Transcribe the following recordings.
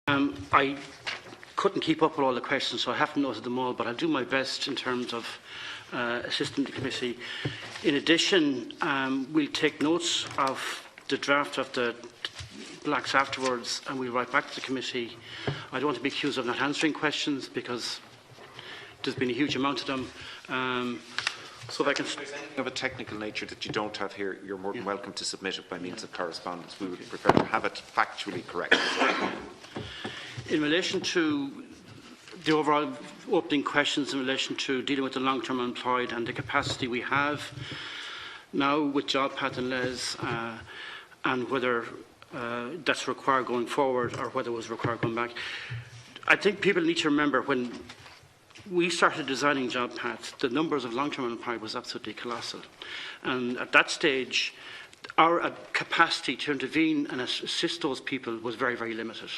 I couldn't keep up with all the questions, so I haven't noted them all, but I'll do my best in terms of assisting the committee. In addition, we'll take notes of the draft of the blacks afterwards, and we'll write back to the committee. I don't want to be accused of not answering questions because there's been a huge amount of them. So if I can... If there's anything of a technical nature that you don't have here, you're more than welcome to submit it by means of correspondence. We would prefer to have it factually correct. In relation to the overall opening questions in relation to dealing with the long-term unemployed and the capacity we have now with Jobpath and Les, and whether that's required going forward or whether it was required going back, I think people need to remember when we started designing Jobpath, the numbers of long-term unemployed was absolutely colossal. And at that stage, our capacity to intervene and assist those people was very, very limited.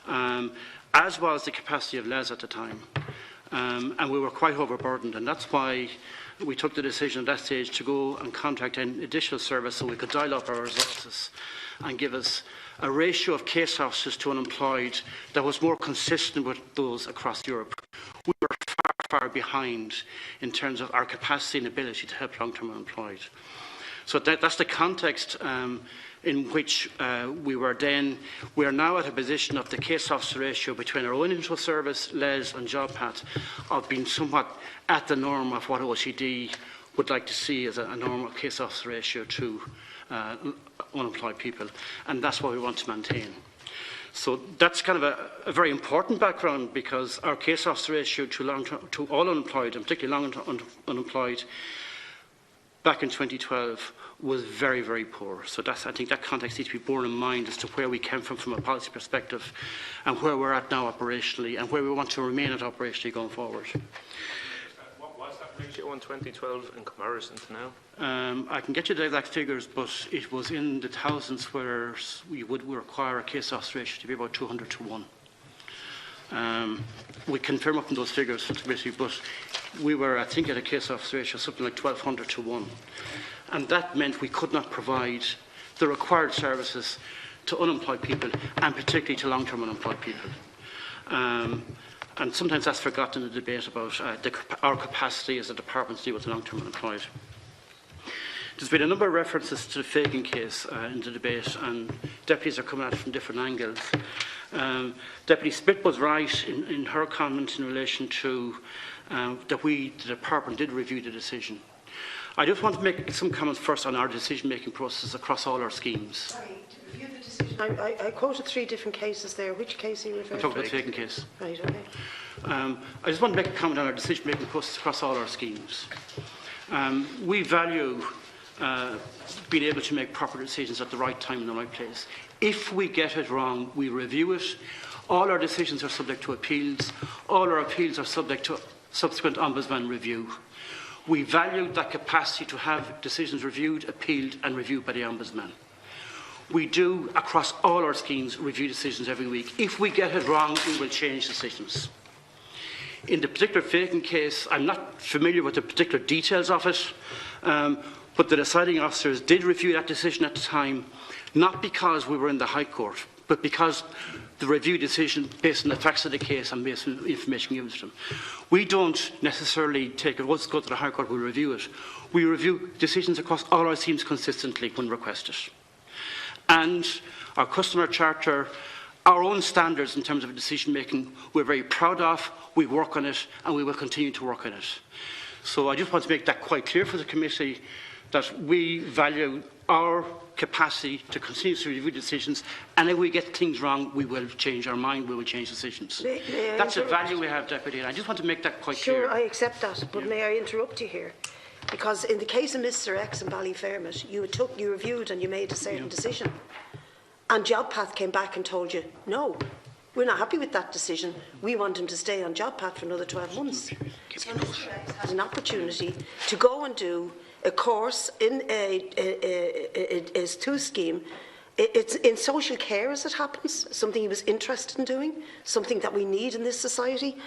As was the capacity of Les at the time. And we were quite overburdened, and that's why we took the decision at that stage to go and contract an additional service so we could dial up our resources and give us a ratio of case officers to unemployed that was more consistent with those across Europe. We were far, far behind in terms of our capacity and ability to help long-term unemployed. So that's the context in which we were then. We are now at a position of the case officer ratio between our own intro service, Les and Jobpath, of being somewhat at the norm of what OECD would like to see as a normal case officer ratio to unemployed people, and that's what we want to maintain. So that's kind of a very important background, because our case officer ratio to all unemployed, and particularly long unemployed, back in 2012 was very, very poor. So I think that context needs to be borne in mind as to where we came from a policy perspective and where we're at now operationally and where we want to remain at operationally going forward. What was that ratio in 2012 in comparison to now? I can get you the exact figures, but it was in the thousands, where we would require a case officer ratio to be about 200 to 1. We can firm up in those figures for the committee, but we were, I think, at a case officer ratio something like 1,200 to 1. And that meant we could not provide the required services to unemployed people, and particularly to long-term unemployed people. And sometimes that's forgotten in the debate about our capacity as a department to deal with the long-term unemployed. There's been a number of references to the faking case in the debate, and deputies are coming at it from different angles. Deputy Smith was right in her comment in relation to that the department did review the decision. I just want to make some comments first on our decision-making process across all our schemes. Sorry, to review the decision. I quoted 3 different cases there. Which case are you referring to? I'm talking about the faking case. Right, okay. I just want to make a comment on our decision-making process across all our schemes. We value being able to make proper decisions at the right time in the right place. If we get it wrong, we review it. All our decisions are subject to appeals. All our appeals are subject to subsequent Ombudsman review. We value that capacity to have decisions reviewed, appealed and reviewed by the Ombudsman. We do, across all our schemes, review decisions every week. If we get it wrong, we will change decisions. In the particular faking case, I'm not familiar with the particular details of it, but the deciding officers did review that decision at the time, not because we were in the High Court, but because the review decision based on the facts of the case and based on information given to them. We don't necessarily take it, once it goes to the High Court, we review it. We review decisions across all our schemes consistently when requested. And our customer charter, our own standards in terms of decision making, we're very proud of, we work on it, and we will continue to work on it. So I just want to make that quite clear for the committee, that we value our capacity to continuously review decisions, and if we get things wrong, we will change our mind, we will change decisions. That's a value we have, Deputy, and I just want to make that quite clear. Sure, I accept that, but may I interrupt you here? Because in the case of Mr X and Ballyfermot, you reviewed and you made a certain decision, and Jobpath came back and told you, no, we're not happy with that decision, we want him to stay on Jobpath for another 12 months. So Mr X had an opportunity to go and do a course in a 2 scheme. It's in social care, as it happens, something he was interested in doing, something that we need in this society.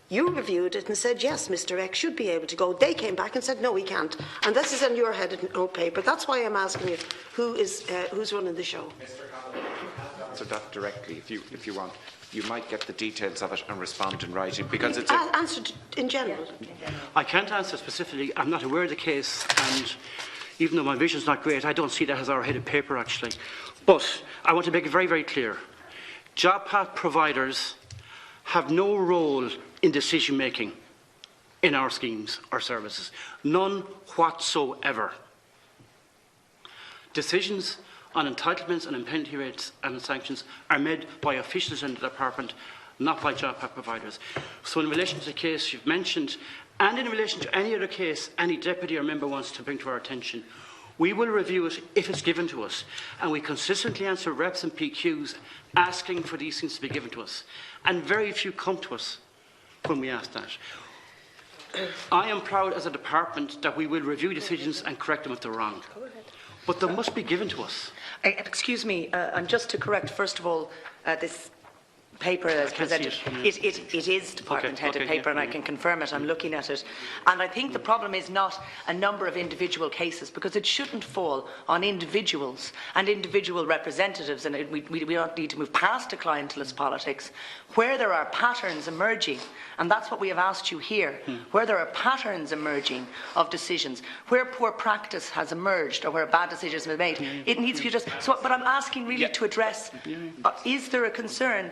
You reviewed it and said, yes, Mr X should be able to go. They came back and said, no, he can't. And this is in your headed note paper. That's why I'm asking you, who's running the show? answer that directly if you want. You might get the details of it and respond in writing, because it's answered in general. I can't answer specifically. I'm not aware of the case, and even though my vision's not great, I don't see that as our headed paper, actually. But I want to make it very, very clear. Jobpath providers have no role in decision-making in our schemes or services. None whatsoever. Decisions on entitlements and penalty rates and sanctions are made by officials in the department, not by Jobpath providers. So in relation to the case you've mentioned, and in relation to any other case any deputy or member wants to bring to our attention, we will review it if it's given to us. And we consistently answer reps and PQs asking for these things to be given to us. And very few come to us when we ask that. I am proud as a department that we will review decisions and correct them if they're wrong. But they must be given to us. Excuse me, and just to correct, first of all, this paper as presented, it is department-headed paper, and I can confirm it. I'm looking at it. And I think the problem is not a number of individual cases, because it shouldn't fall on individuals and individual representatives, and we don't need to move past a clientelist politics, where there are patterns emerging, and that's what we have asked you here, where there are patterns emerging of decisions, where poor practice has emerged or where bad decisions have been made, it needs to be addressed. So, but I'm asking really to address, is there a concern?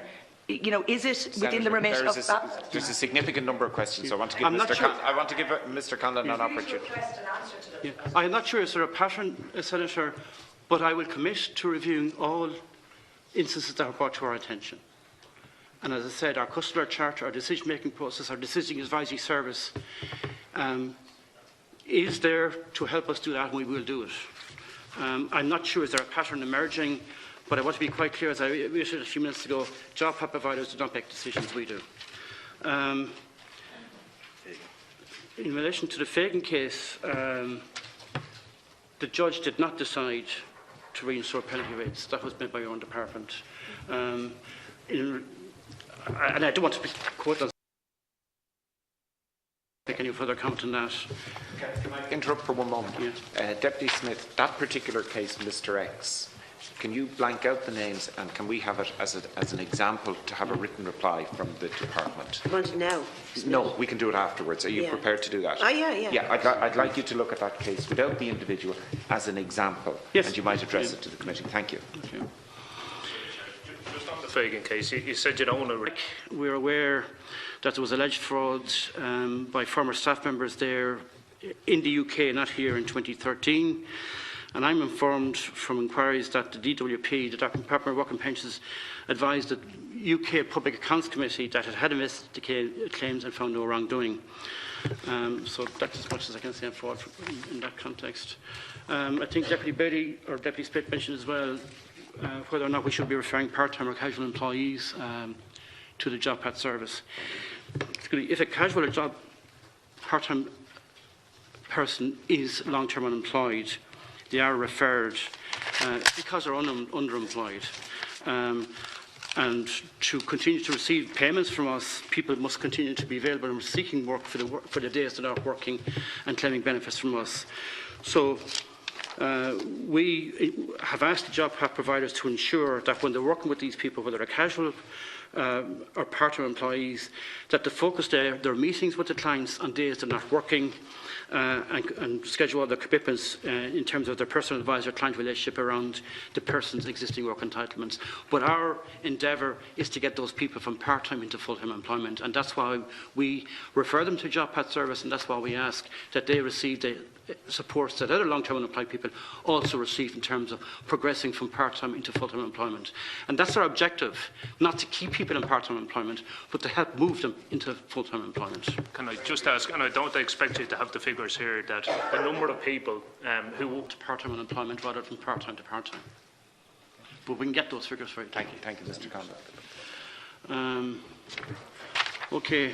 You know, is it within the remit of that? There's a significant number of questions. I want to give Mr. Conlon an opportunity. I am not sure is there a pattern, Senator, but I will commit to reviewing all instances that are brought to our attention. And as I said, our customer charter, our decision-making process, our decision advisory service is there to help us do that, and we will do it. I'm not sure is there a pattern emerging. But I want to be quite clear, as I reiterated a few minutes ago, Jobpath providers do not make decisions, we do. In relation to the Fagan case, the judge did not decide to reinstate penalty rates. That was made by your own department. And I don't want to quote on make any further comment on that. Can I interrupt for one moment? Yeah. Deputy Smith, that particular case, Mr. X, can you blank out the names, and can we have it as an example to have a written reply from the department? You want it now? No, we can do it afterwards. Are you prepared to do that? Yeah. Yeah, I'd like you to look at that case without the individual as an example, and you might address it to the committee. Thank you. Okay. Just on the Fagan case, you said you don't want to... We're aware that there was alleged fraud by former staff members there in the UK, not here, in 2013. And I'm informed from inquiries that the DWP, the Department of Work and Pensions, advised the UK Public Accounts Committee that it had investigated claims and found no wrongdoing. So that's as much as I can say on fraud in that context. I think Deputy Bailey or Deputy Smith mentioned as well whether or not we should be referring part-time or casual employees to the Jobpath service. If a casual or part-time person is long-term unemployed, they are referred because they're underemployed. And to continue to receive payments from us, people must continue to be available and seeking work for the days they're not working and claiming benefits from us. So we have asked the Jobpath providers to ensure that when they're working with these people, whether they're casual or part-time employees, that the focus their meetings with the clients on days they're not working, and schedule all their commitments in terms of their personal advisor-client relationship around the person's existing work entitlements. But our endeavour is to get those people from part-time into full-time employment, and that's why we refer them to Jobpath service, and that's why we ask that they receive the supports that other long-term unemployed people also receive in terms of progressing from part-time into full-time employment. And that's our objective, not to keep people in part-time employment, but to help move them into full-time employment. Can I just ask, and I don't expect you to have the figures here, that the number of people who... part-time unemployment rather than part-time to part-time. But we can get those figures for you. Thank you, Mr. Conlon. Okay.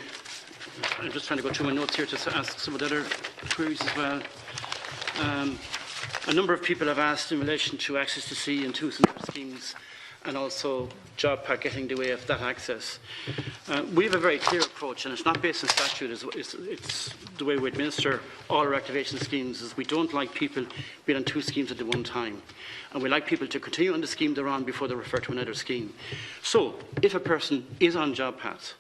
I'm just trying to go through my notes here to ask some of the other queries as well. A number of people have asked in relation to access to sea and TUS and schemes. and also Jobpath getting in the way of that access. We have a very clear approach, and it's not based on statute. It's the way we administer all our activation schemes. Is we don't like people being on 2 schemes at the one time, and we like people to continue on the scheme they're on before they refer to another scheme. So, if a person is on Jobpath,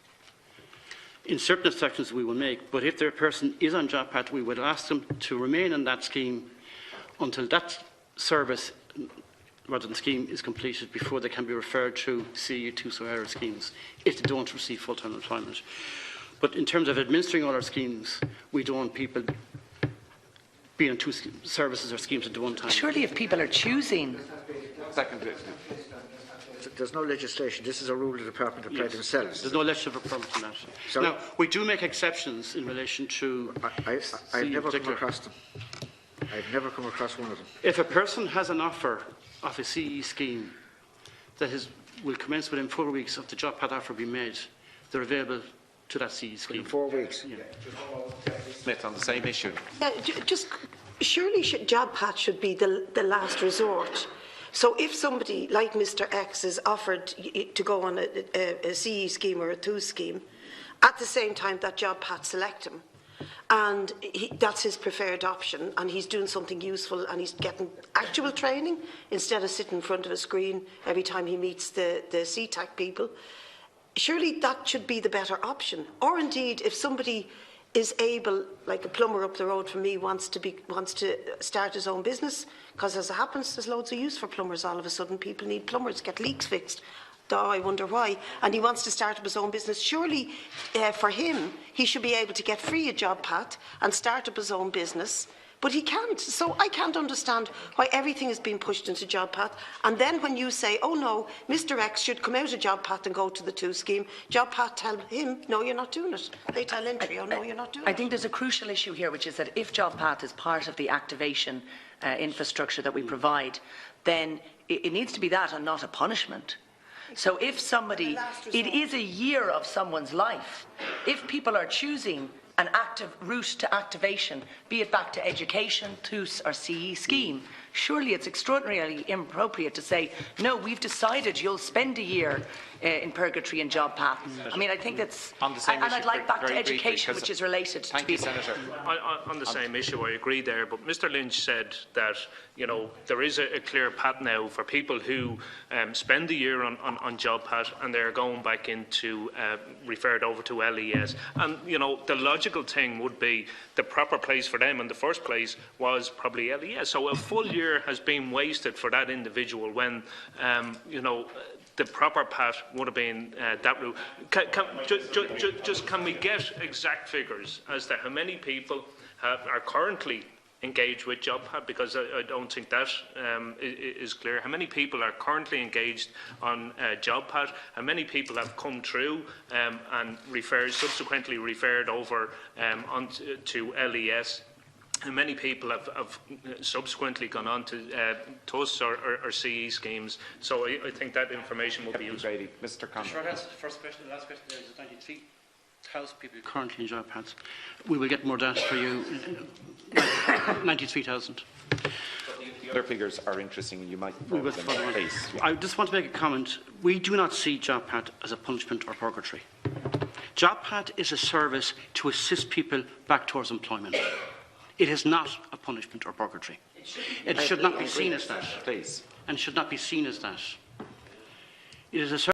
in certain exceptions we will make, but if their person is on Jobpath, we would ask them to remain on that scheme until that service, rather than scheme, is completed before they can be referred to CEU2 or other schemes if they don't receive full-time employment. But in terms of administering all our schemes, we don't want people being on 2 services or schemes at the one time. Surely if people are choosing... Second. There's no legislation. This is a rule the Department apply themselves. There's no legislative requirement on that. Sorry? Now, we do make exceptions in relation to... I've never come across them. I've never come across one of them. If a person has an offer of a CE scheme that will commence within 4 weeks of the Jobpath offer being made, they're available to that CE scheme. In 4 weeks? Yeah. Smith, on the same issue. Surely Jobpath should be the last resort. So if somebody like Mr X is offered to go on a CE scheme or a 2 scheme, at the same time that Jobpath select him, and that's his preferred option, and he's doing something useful and he's getting actual training instead of sitting in front of a screen every time he meets the Seetec people, surely that should be the better option. Or indeed, if somebody is able, like a plumber up the road from me, wants to start his own business, because as it happens, there's loads of use for plumbers. All of a sudden, people need plumbers, get leaks fixed. Oh, I wonder why. And he wants to start up his own business. Surely, for him, he should be able to get free a Jobpath and start up his own business. But he can't. So I can't understand why everything is being pushed into Jobpath. And then when you say, oh no, Mr X should come out of Jobpath and go to the 2 scheme, Jobpath tell him, no, you're not doing it. They tell entry, oh no, you're not doing it. I think there's a crucial issue here, which is that if Jobpath is part of the activation infrastructure that we provide, then it needs to be that and not a punishment. So if somebody, it is a year of someone's life. If people are choosing an active route to activation, be it back to education, TUS or CE scheme, surely it's extraordinarily inappropriate to say, no, we've decided you'll spend a year in purgatory and Jobpath. I mean, I think that's... On the same and issue, I'd like back to very education, briefly, which is related to... Thank you, Senator. On the same issue, I agree there, but Mr Lynch said that, you know, there is a clear path now for people who spend a year on Jobpath and they're going back into, referred over to LES. And, you know, the logical thing would be the proper place for them in the first place was probably LES. So a full year has been wasted for that individual when, you know, the proper path would have been that route. Can we get exact figures as to how many people are currently engaged with Jobpath? Because I don't think that is clear. How many people are currently engaged on Jobpath? How many people have come through and subsequently referred over to LES? And many people have subsequently gone on to TUS or CE schemes. So I think that information will be useful. Mr. Conlon. Sure, that's the first question. The last question there is 93,000 people currently in Jobpath. We will get more data for you. 93,000. The other figures are interesting and you might follow them in place. I just want to make a comment. We do not see Jobpath as a punishment or purgatory. Jobpath is a service to assist people back towards employment. It is not a punishment or purgatory. It should not be seen as that. Please. And should not be seen as that. It is a